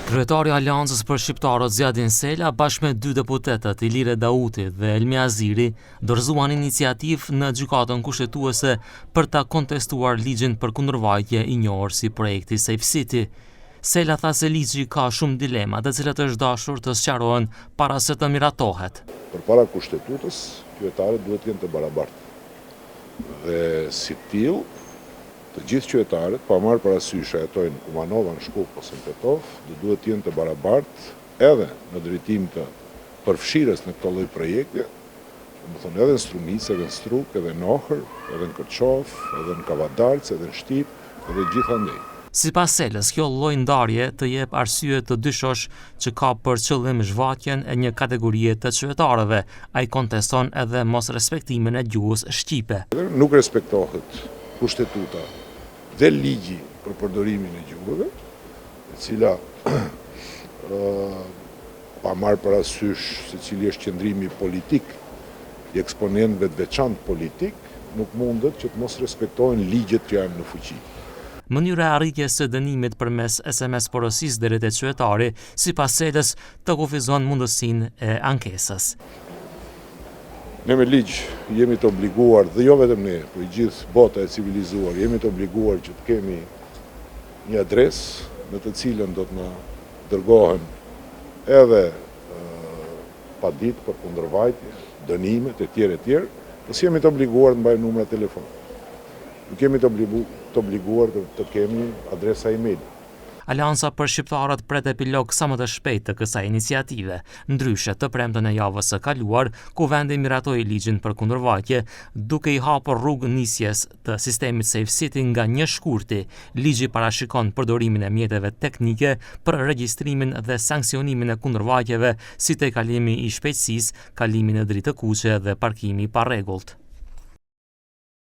Kryetari i Aleancës për Shqiptarët Zjadin Sela bashkë me dy deputetët Ilire Dauti dhe Elmi Aziri dorëzuan iniciativë në gjykatën kushtetuese për ta kontestuar ligjin për kundërvajtje i njohur si projekti Safe City. Sela tha se ligji ka shumë dilema, të cilat është dashur të sqarohen para se të miratohet. Përpara kushtetutës, qytetarët duhet të jenë të barabartë. Dhe si tillë, të gjithë qytetarët, pa marrë parasysh se jetojnë Kumanova, në Shkup ose në Tetov, duhet të jenë të barabartë edhe në drejtim të përfshirjes në këtë lloj projekti, domethënë edhe në Strumic, edhe në Struk, edhe në Ohër, edhe në Kërçov, edhe në Kavadalc, edhe në Shtip, edhe gjithandej. Sipas Selës, kjo lloj ndarje të jep arsye të dyshosh që ka për qëllim zhvatjen e një kategorie të qytetarëve. Ai konteston edhe mos respektimin e gjuhës shqipe. Nuk respektohet kushtetuta dhe ligji për përdorimin e gjuhëve, e cila pa marrë parasysh se cili është qëndrimi politik i eksponentëve të veçantë politik, nuk mundet që të mos respektohen ligjet që janë në fuqi. Mënyra e arritjes së dënimit përmes SMS porosisë deri te qytetari, sipas Selës, të kufizon mundësinë e ankesës. Ne me ligj jemi të obliguar, dhe jo vetëm ne, por i gjithë bota e civilizuar, jemi të obliguar që të kemi një adresë në të cilën do të na dërgohen edhe paditë për kundërvajtje, dënimet e tjerë, pasi jemi të obliguar të mbajmë numra telefon. Nuk jemi të obliguar të kemi adresa email. Aleanca për Shqiptarët pret epilog sa më të shpejt të kësaj iniciative, ndryshe të premten e javës së kaluar, ku vendi miratoi ligjin për kundërvajtje, duke i hapur rrugë nisjes të sistemit Safe City nga 1 shkurti. Ligji parashikon përdorimin e mjeteve teknike për regjistrimin dhe sanksionimin e kundërvajtjeve, si tejkalimi i shpejtësisë, kalimi në dritë të kuqe dhe parkimi pa rregullt.